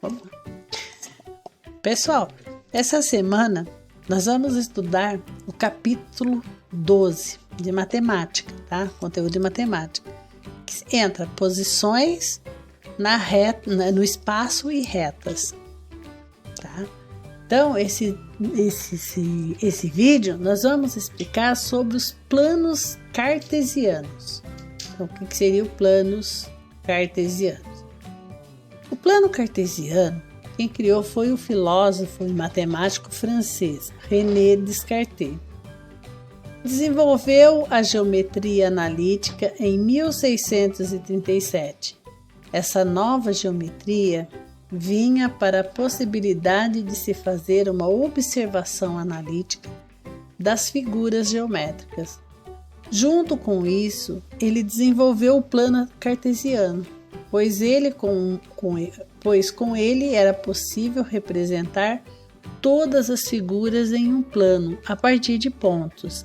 Vamos lá. Pessoal, essa semana nós vamos estudar o capítulo 12 de matemática, tá? Conteúdo de matemática. Que entra posições no espaço e retas, tá? Então, esse vídeo nós vamos explicar sobre os planos cartesianos. Então, o que seriam planos cartesianos? O plano cartesiano, quem criou foi o filósofo e matemático francês René Descartes. Desenvolveu a geometria analítica em 1637. Essa nova geometria vinha para a possibilidade de se fazer uma observação analítica das figuras geométricas. Junto com isso, ele desenvolveu o plano cartesiano, pois com ele era possível representar todas as figuras em um plano a partir de pontos.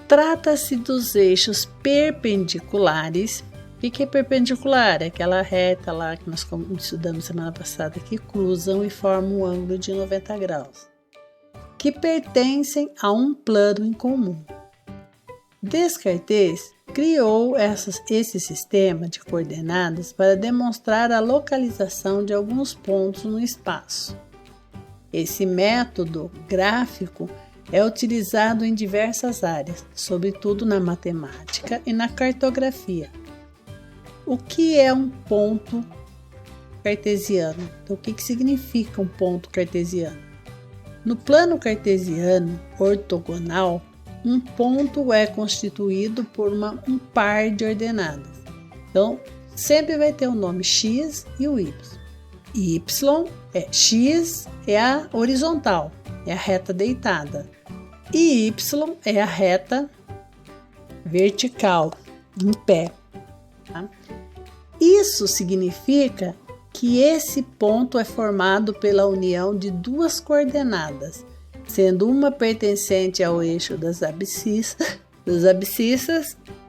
Trata-se dos eixos perpendiculares. O que é perpendicular? É aquela reta lá que nós estudamos semana passada, que cruzam e formam um ângulo de 90 graus, que pertencem a um plano em comum. Descartes criou esse sistema de coordenadas para demonstrar a localização de alguns pontos no espaço. Esse método gráfico é utilizado em diversas áreas, sobretudo na matemática e na cartografia. O que é um ponto cartesiano? Então, o que significa um ponto cartesiano? No plano cartesiano ortogonal, um ponto é constituído por um par de ordenadas. Então, sempre vai ter o nome x e o y. X é a horizontal, é a reta deitada. E y é a reta vertical, em pé. Tá? Isso significa que esse ponto é formado pela união de duas coordenadas, sendo uma pertencente ao eixo das abscissas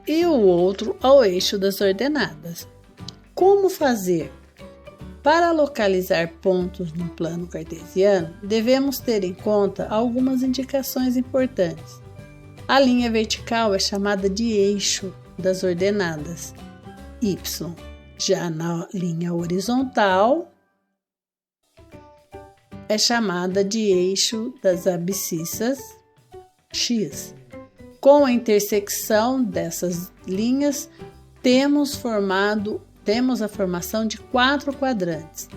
e o outro ao eixo das ordenadas. Como fazer? Para localizar pontos no plano cartesiano, devemos ter em conta algumas indicações importantes. A linha vertical é chamada de eixo das ordenadas, y. Já na linha horizontal, é chamada de eixo das abscissas, x. Com a intersecção dessas linhas, temos a formação de 4 quadrantes.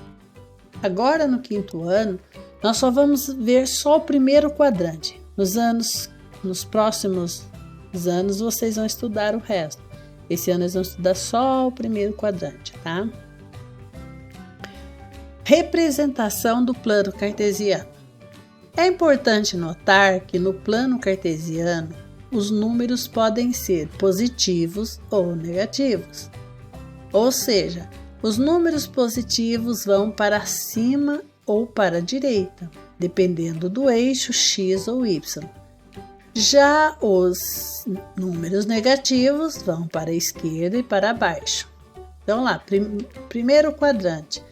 Agora, no 5º ano, nós só vamos ver só o primeiro quadrante. Nos próximos anos, vocês vão estudar o resto. Esse ano, nós vamos estudar só o primeiro quadrante, tá? Representação do plano cartesiano. É importante notar que no plano cartesiano, os números podem ser positivos ou negativos. Ou seja, os números positivos vão para cima ou para a direita, dependendo do eixo x ou y. Já os números negativos vão para a esquerda e para baixo. Então lá, primeiro quadrante.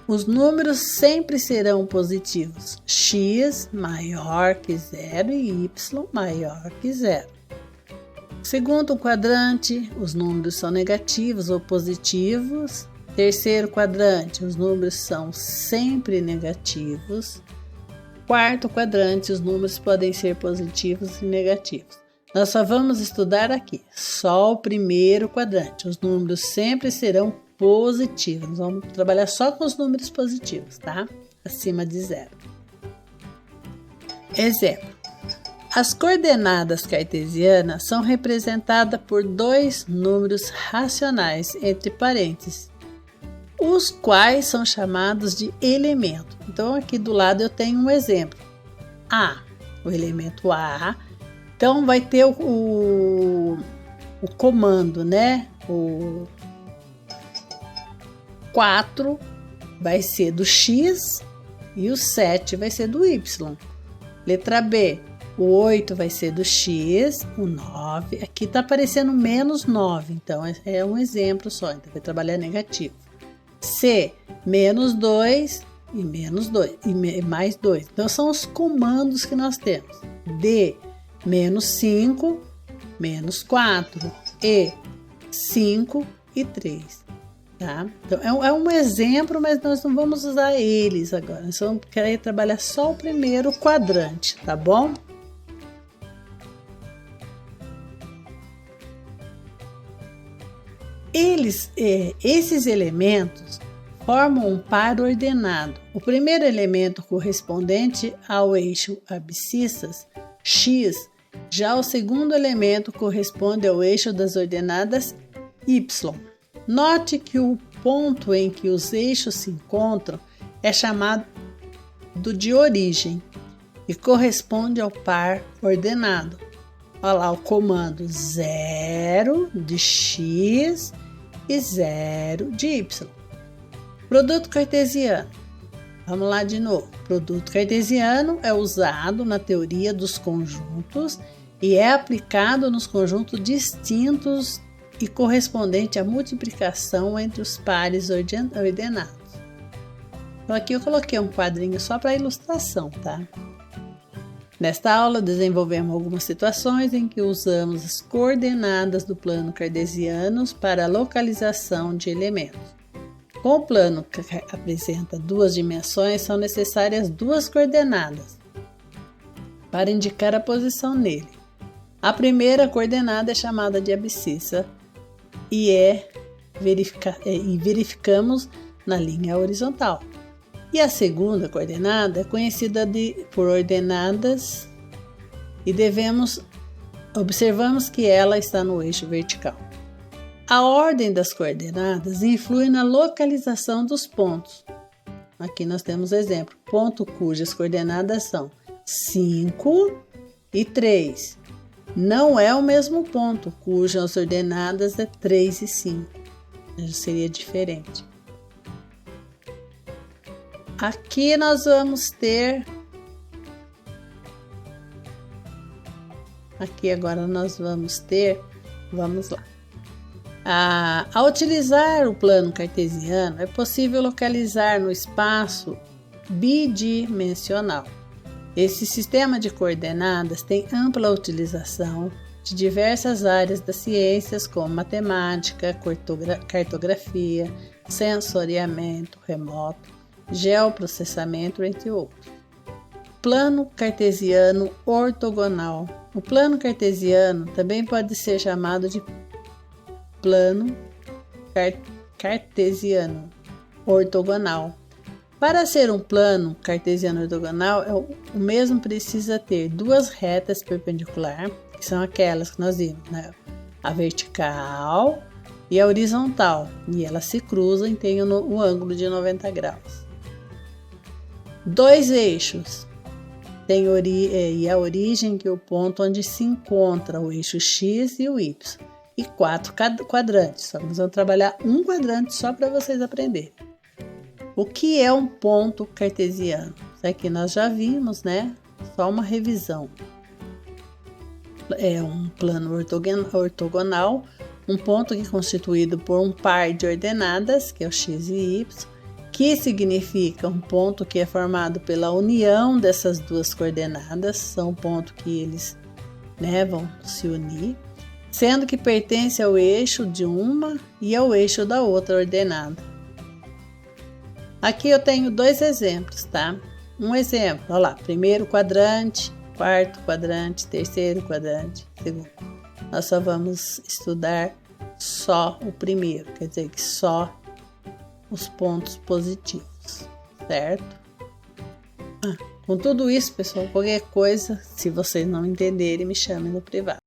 Os números sempre serão positivos, x maior que 0 e y maior que 0. Segundo quadrante, os números são negativos ou positivos. Terceiro quadrante, os números são sempre negativos. Quarto quadrante, os números podem ser positivos e negativos. Nós só vamos estudar aqui, só o primeiro quadrante. Os números sempre serão positivos. Nós vamos trabalhar só com os números positivos, tá? Acima de 0. Exemplo. As coordenadas cartesianas são representadas por 2 números racionais entre parênteses, os quais são chamados de elemento. Então, aqui do lado eu tenho um exemplo. A, o elemento A. Então, vai ter o comando, né? O 4 vai ser do X e o 7 vai ser do Y. Letra B, o 8 vai ser do X, o 9. Aqui está aparecendo menos 9, então é um exemplo só, então vai trabalhar negativo. C, menos 2 e menos 2 e mais 2. Então, são os comandos que nós temos. D, menos 5, menos 4. E, 5 e 3. Tá? Então, é um exemplo, mas nós não vamos usar eles agora. Nós vamos querer trabalhar só o primeiro quadrante, tá bom? Esses elementos formam um par ordenado. O primeiro elemento correspondente ao eixo abscissas, x, já o segundo elemento corresponde ao eixo das ordenadas y. Note que o ponto em que os eixos se encontram é chamado de origem e corresponde ao par ordenado. Olha lá o comando 0 de x e 0 de y. Produto cartesiano. Vamos lá de novo. Produto cartesiano é usado na teoria dos conjuntos e é aplicado nos conjuntos distintos e correspondente à multiplicação entre os pares ordenados. Então aqui eu coloquei um quadrinho só para ilustração, tá? Nesta aula desenvolvemos algumas situações em que usamos as coordenadas do plano cartesiano para a localização de elementos. Com o plano que apresenta duas dimensões, são necessárias duas coordenadas para indicar a posição nele. A primeira coordenada é chamada de abscissa e verificamos na linha horizontal. E a segunda coordenada é conhecida por ordenadas e observamos que ela está no eixo vertical. A ordem das coordenadas influi na localização dos pontos. Aqui nós temos exemplo, ponto cujas coordenadas são 5 e 3. Não é o mesmo ponto, cujas ordenadas é 3 e 5. Seria diferente. Aqui nós vamos ter... Vamos lá. Ao utilizar o plano cartesiano, é possível localizar no espaço bidimensional. Esse sistema de coordenadas tem ampla utilização de diversas áreas das ciências, como matemática, cartografia, sensoriamento remoto, geoprocessamento, entre outros. Plano cartesiano ortogonal. O plano cartesiano também pode ser chamado de plano cartesiano ortogonal. Para ser um plano cartesiano ortogonal, o mesmo precisa ter duas retas perpendiculares, que são aquelas que nós vimos, né? A vertical e a horizontal, e elas se cruzam e têm o ângulo de 90 graus. Dois eixos, e a origem, que é o ponto onde se encontra o eixo X e o Y. E 4 quadrantes, nós vamos trabalhar um quadrante só para vocês aprenderem. O que é um ponto cartesiano? Isso aqui nós já vimos, né? Só uma revisão. É um plano ortogonal, um ponto que é constituído por um par de ordenadas, que é o x e y, que significa um ponto que é formado pela união dessas duas coordenadas, são um ponto que eles, né, vão se unir, sendo que pertence ao eixo de uma e ao eixo da outra ordenada. Aqui eu tenho dois exemplos, tá? Um exemplo, olha lá, primeiro quadrante, quarto quadrante, terceiro quadrante, segundo. Nós só vamos estudar só o primeiro, quer dizer que só os pontos positivos, certo? Com tudo isso, pessoal, qualquer coisa, se vocês não entenderem, me chamem no privado.